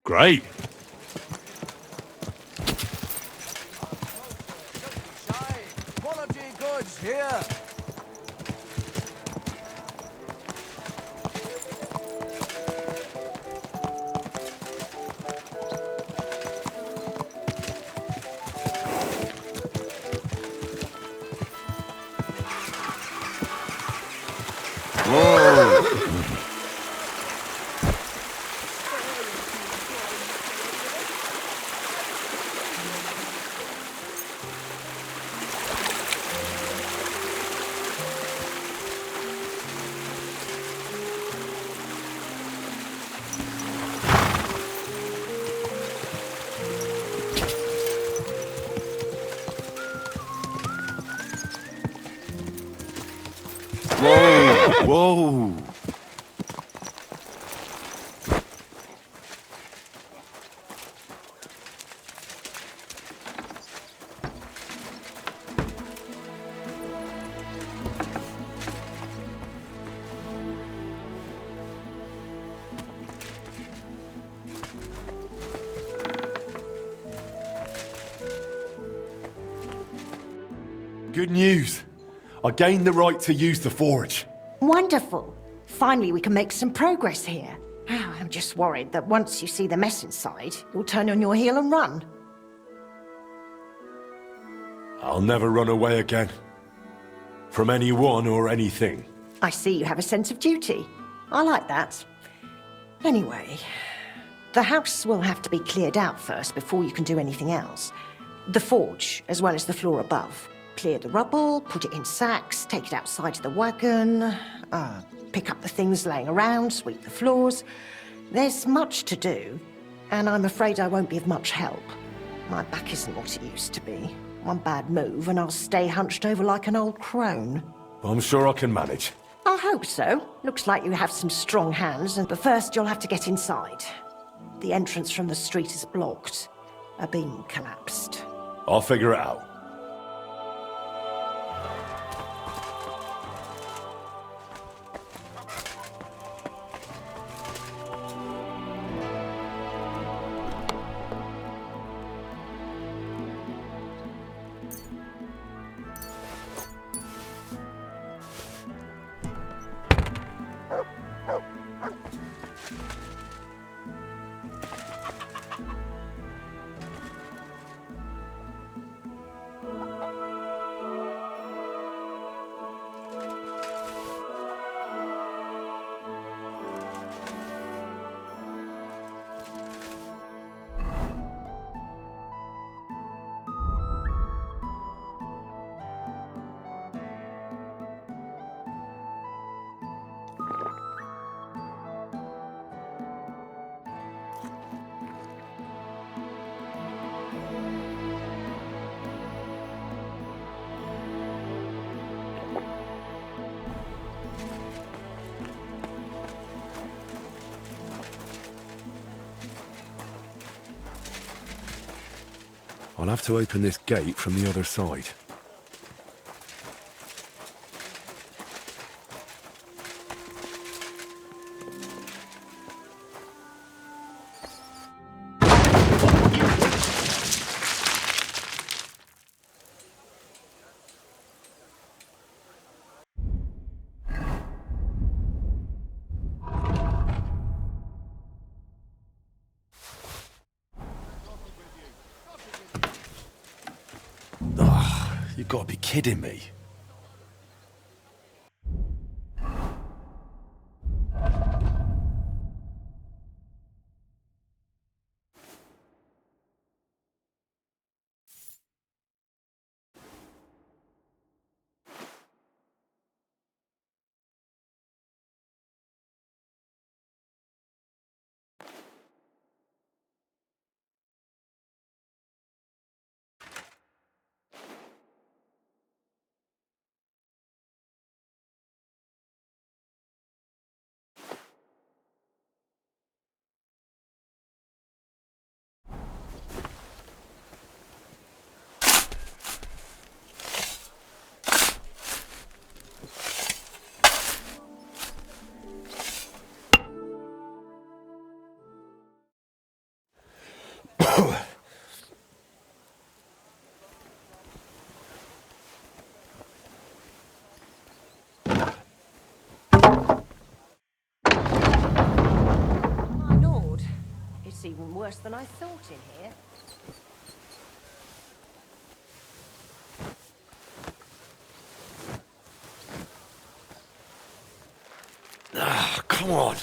Great. Quality goods here. Whoa. Good news. I gained the right to use the forge. Wonderful. Finally, we can make some progress here. I'm just worried that once you see the mess inside, you'll turn on your heel and run. I'll never run away again. From anyone or anything. I see you have a sense of duty. I like that. Anyway, the house will have to be cleared out first before you can do anything else. The forge, as well as the floor above. Clear the rubble, put it in sacks, take it outside to the wagon, pick up the things laying around, sweep the floors. There's much to do, and I'm afraid I won't be of much help. My back isn't what it used to be. One bad move and I'll stay hunched over like an old crone. I'm sure I can manage. I hope so. Looks like you have some strong hands, but first you'll have to get inside. The entrance from the street is blocked. A beam collapsed. I'll figure it out. I'll have to open this gate from the other side. You've got to be kidding me. worse than I thought in here. Ah, come on.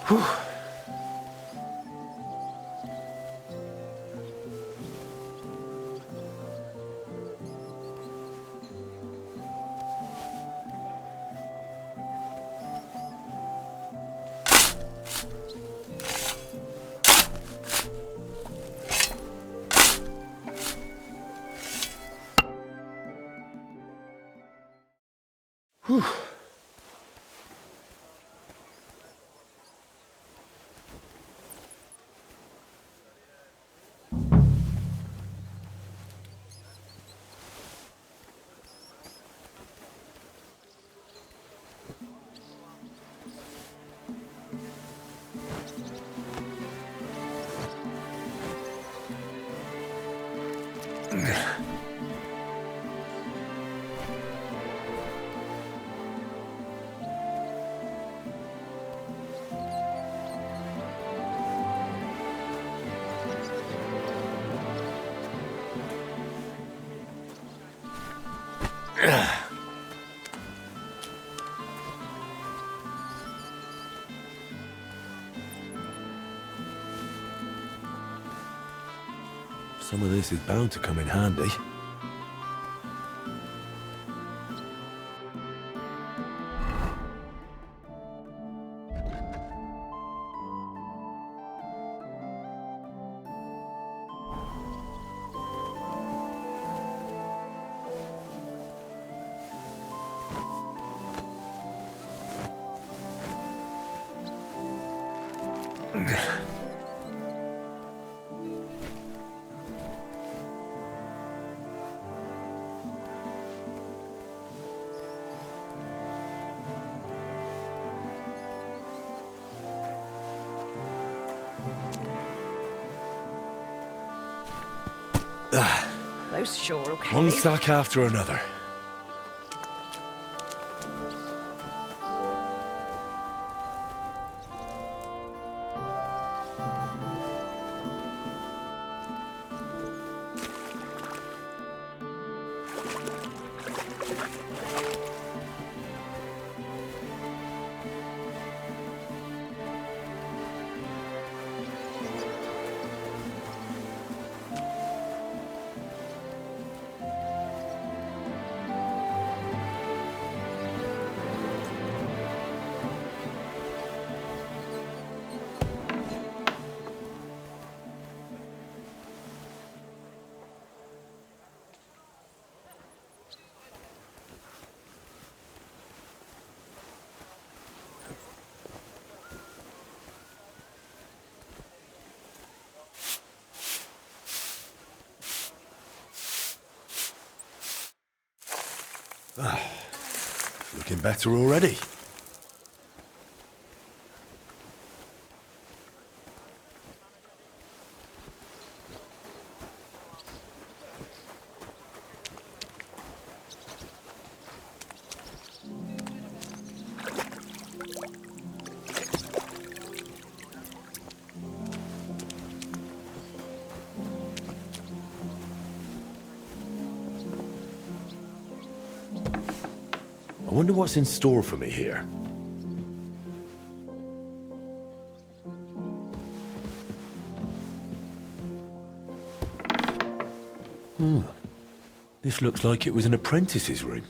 Whew. Whew. Some of this is bound to come in handy. Those sure look One heavy. sack after another. Looking better already. I wonder what's in store for me here. This looks like it was an apprentice's room.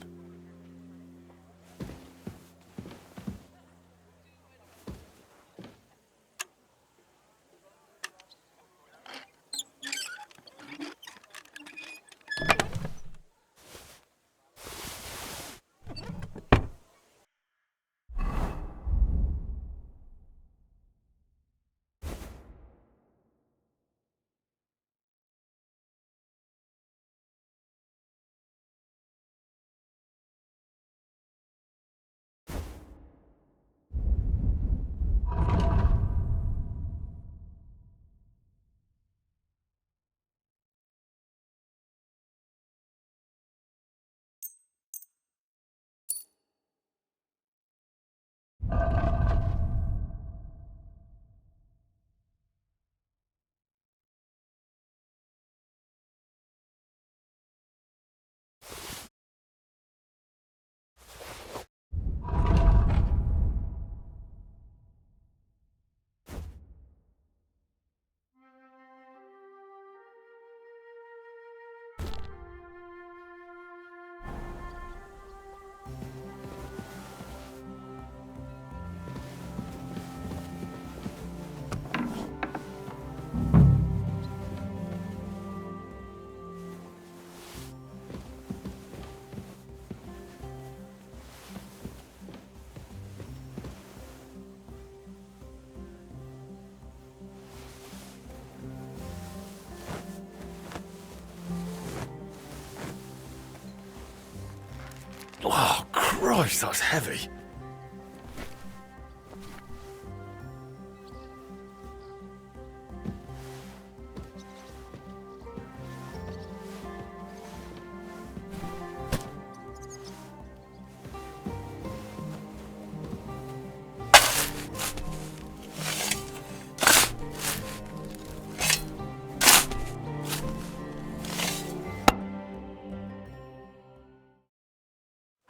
Christ, that's heavy.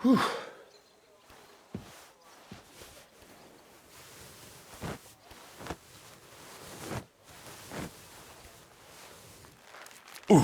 Whew. Ooh.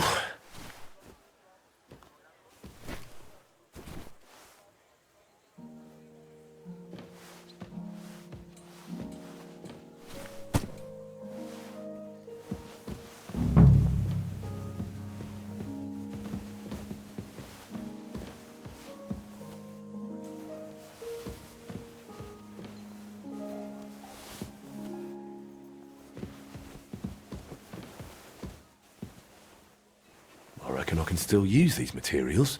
I reckon I can still use these materials.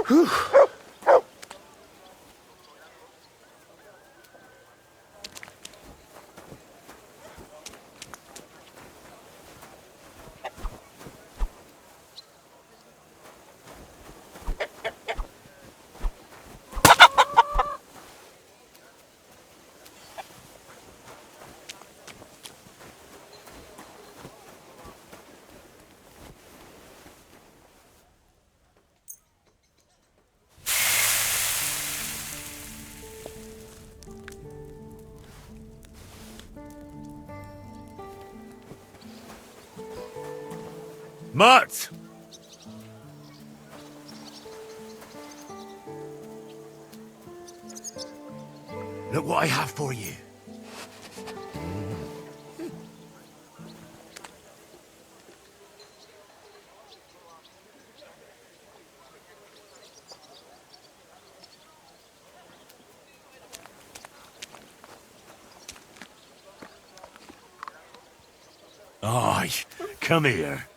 Whew. Mutt! Look what I have for you. Aye, come here.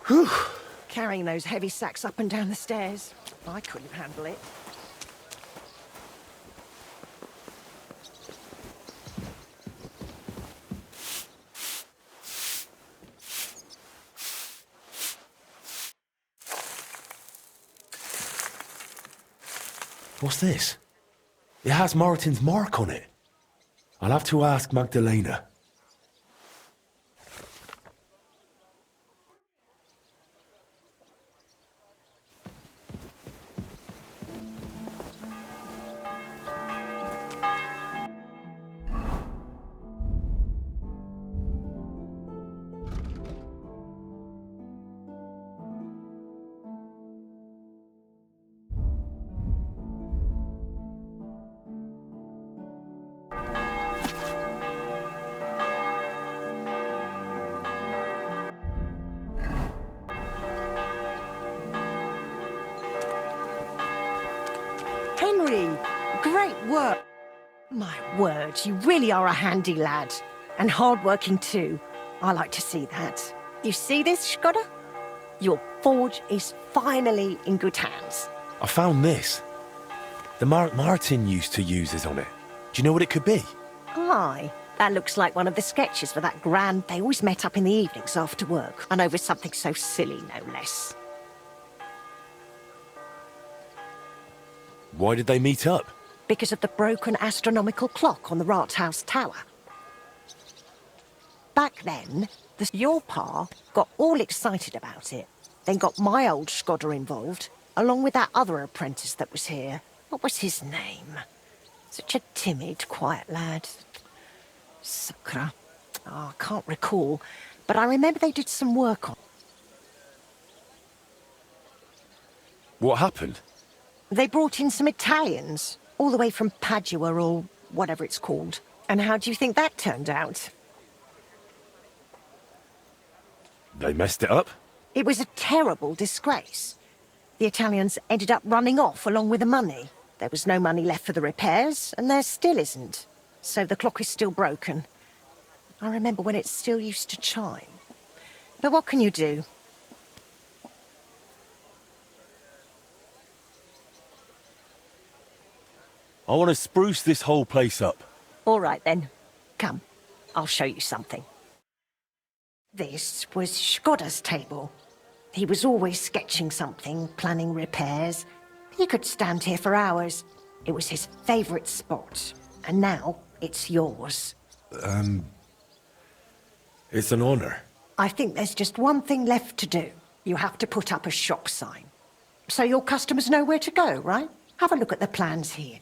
Whew. Carrying those heavy sacks up and down the stairs. I couldn't handle it. What's this? It has Martin's mark on it. I'll have to ask Magdalena. Henry, great work. My word, you really are a handy lad. And hard-working too. I like to see that. You see this, Skoda? Your forge is finally in good hands. I found this. The mark Martin used to use is on it. Do you know what it could be? Aye, that looks like one of the sketches for that grand they always met up in the evenings after work, and over something so silly, no less. Why did they meet up? Because of the broken astronomical clock on the Rathaus Tower. Back then, your pa got all excited about it, then got my old Skoda involved, along with that other apprentice that was here. What was his name? Such a timid, quiet lad. Sakra. Oh, I can't recall, but I remember they did some work on. What happened? They brought in some Italians, all the way from Padua or whatever it's called. And how do you think that turned out? They messed it up? It was a terrible disgrace. The Italians ended up running off along with the money. There was no money left for the repairs, and there still isn't. So the clock is still broken. I remember when it still used to chime. But what can you do? I want to spruce this whole place up. All right, then. Come, I'll show you something. This was Skoda's table. He was always sketching something, planning repairs. He could stand here for hours. It was his favourite spot. And now, it's yours. It's an honor. I think there's just one thing left to do. You have to put up a shop sign. So your customers know where to go, right? Have a look at the plans here.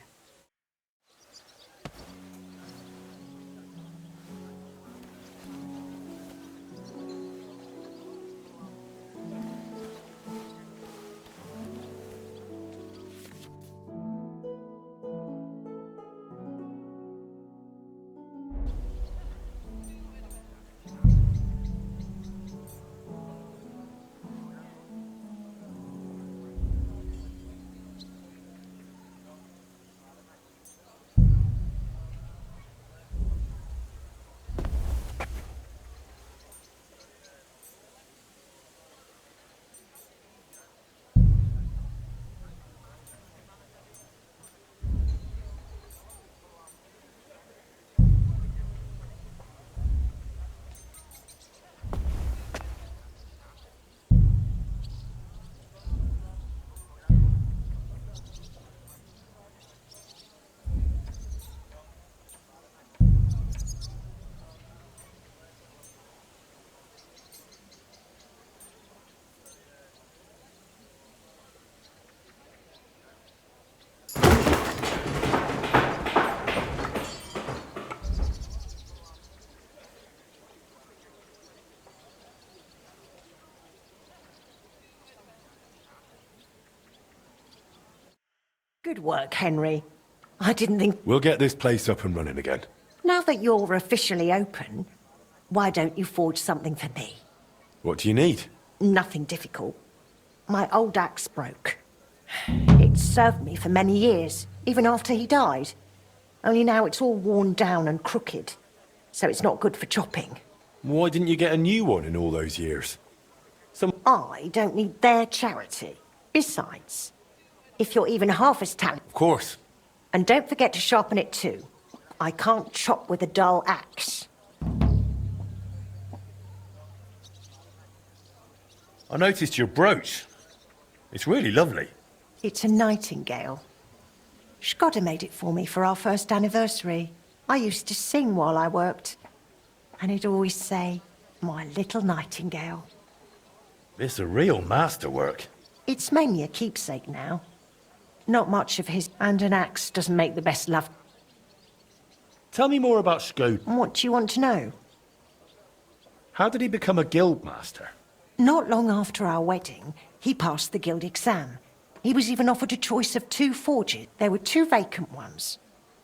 Good work, Henry. I didn't think... We'll get this place up and running again. Now that you're officially open, why don't you forge something for me? What do you need? Nothing difficult. My old axe broke. It served me for many years, even after he died. Only now it's all worn down and crooked, so it's not good for chopping. Why didn't you get a new one in all those years? I don't need their charity. Besides, if you're even half as talented... Of course. And don't forget to sharpen it too. I can't chop with a dull axe. I noticed your brooch. It's really lovely. It's a nightingale. Skoda made it for me for our first anniversary. I used to sing while I worked. And he'd always say, "My little nightingale." It's a real masterwork. It's mainly a keepsake now. Not much of his, and an axe doesn't make the best love. Tell me more about Skoda. What do you want to know? How did he become a guild master? Not long after our wedding, he passed the guild exam. He was even offered a choice of 2 forges. There were 2 vacant ones.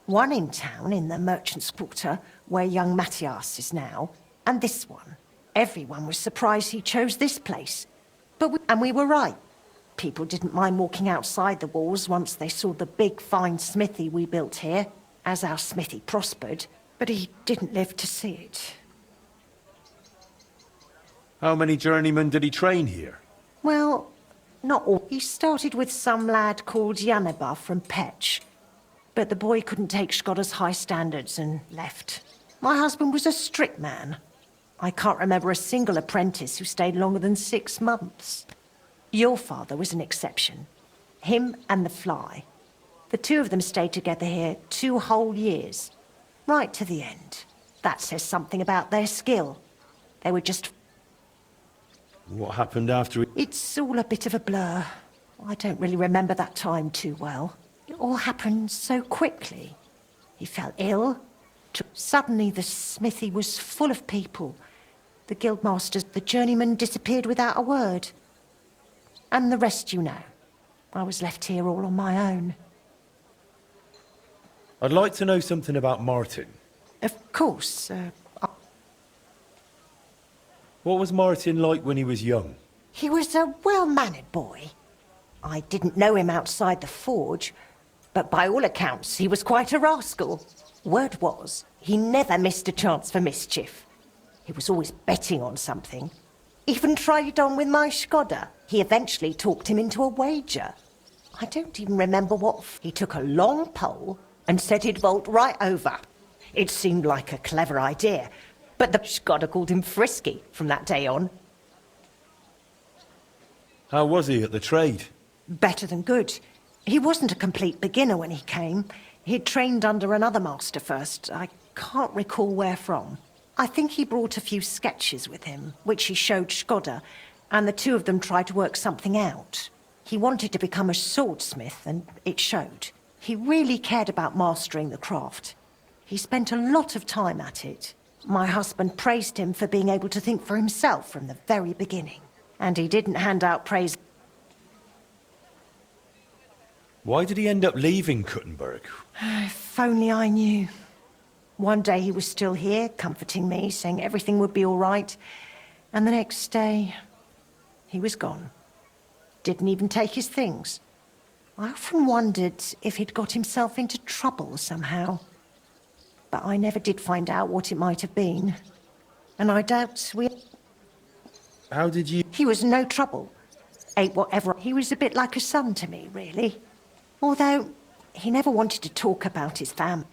One in town, in the Merchant's Quarter, where young Matthias is now, and this one. Everyone was surprised he chose this place. But we were right. People didn't mind walking outside the walls once they saw the big, fine smithy we built here, as our smithy prospered. But he didn't live to see it. How many journeymen did he train here? Well, not all. He started with some lad called Janaba from Petch. But the boy couldn't take Skoda's high standards and left. My husband was a strict man. I can't remember a single apprentice who stayed longer than 6 months. Your father was an exception. Him and the fly. The two of them stayed together here 2 whole years, right to the end. That says something about their skill. They were just... What happened after... It's all a bit of a blur. I don't really remember that time too well. It all happened so quickly. He fell ill. Suddenly the smithy was full of people. The guildmasters, the journeyman disappeared without a word. And the rest you know. I was left here all on my own. I'd like to know something about Martin. Of course, What was Martin like when he was young? he was a well-mannered boy. I didn't know him outside the forge, but by all accounts, he was quite a rascal. Word was, he never missed a chance for mischief. He was always betting on something. Even tried on with my Skoda. He eventually talked him into a wager. I don't even remember what... He took a long pole and said he'd vault right over. It seemed like a clever idea, but the Skoda called him Frisky from that day on. How was he at the trade? Better than good. He wasn't a complete beginner when he came. He'd trained under another master first. I can't recall where from. I think he brought a few sketches with him, which he showed Skoda, and the two of them tried to work something out. He wanted to become a swordsmith, and it showed. He really cared about mastering the craft. He spent a lot of time at it. My husband praised him for being able to think for himself from the very beginning. And he didn't hand out praise. Why did he end up leaving Kuttenberg? If only I knew. One day he was still here, comforting me, saying everything would be all right. And the next day, he was gone. Didn't even take his things. I often wondered if he'd got himself into trouble somehow. But I never did find out what it might have been. And I doubt we... How did you... He was no trouble. Ate whatever... He was a bit like a son to me, really. Although, he never wanted to talk about his family.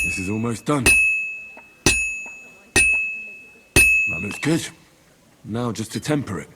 This is almost done. That looks good. Now just to temper it.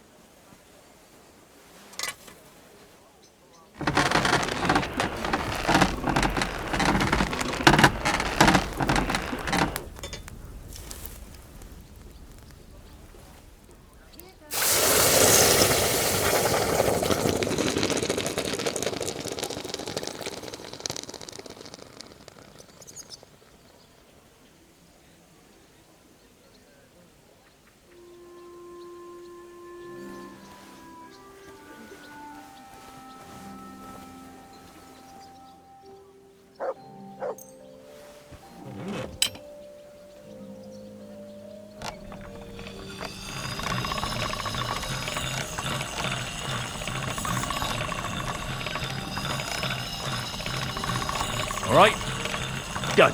All right? Go.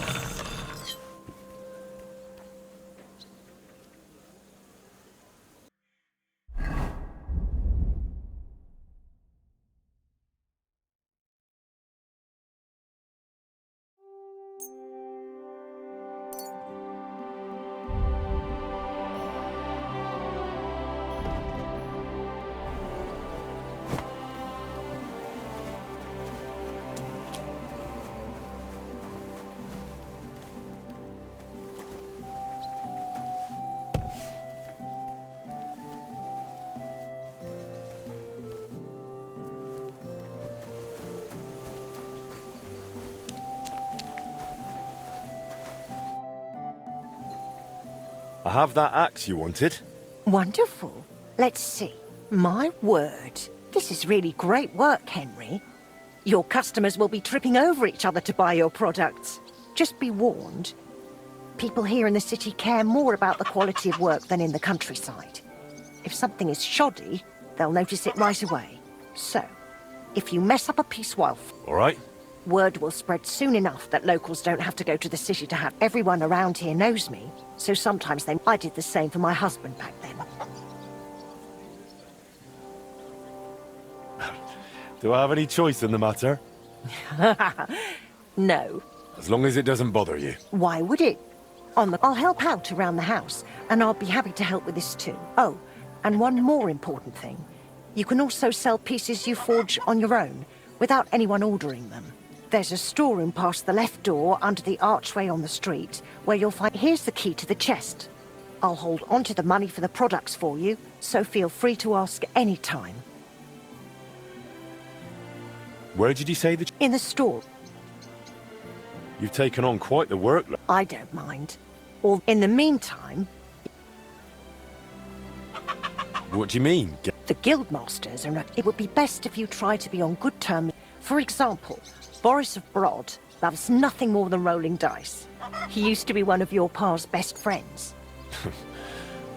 I have that axe you wanted. Wonderful. Let's see. My word. This is really great work, Henry. Your customers will be tripping over each other to buy your products. Just be warned. People here in the city care more about the quality of work than in the countryside. If something is shoddy, they'll notice it right away. So, if you mess up a piece while... All right? Word will spread soon enough that locals don't have to go to the city to have everyone around here knows me. So sometimes they... I did the same for my husband back then. Do I have any choice in the matter? No. As long as it doesn't bother you. Why would it? I'll help out around the house, and I'll be happy to help with this too. Oh, and one more important thing. You can also sell pieces you forge on your own, without anyone ordering them. There's a storeroom past the left door under the archway on the street, where you'll find... Here's the key to the chest. I'll hold onto the money for the products for you, so feel free to ask any time. Where did you say that... In the store. You've taken on quite the workload. I don't mind. Or in the meantime... What do you mean? The guildmasters are... It would be best if you try to be on good terms. For example, Boris of Brod loves nothing more than rolling dice. He used to be one of your pa's best friends.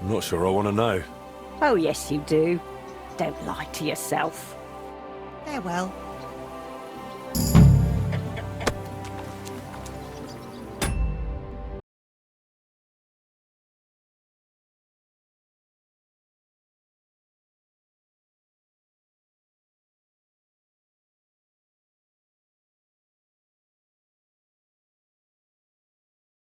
I'm not sure I want to know. Oh, yes, you do. Don't lie to yourself. Farewell.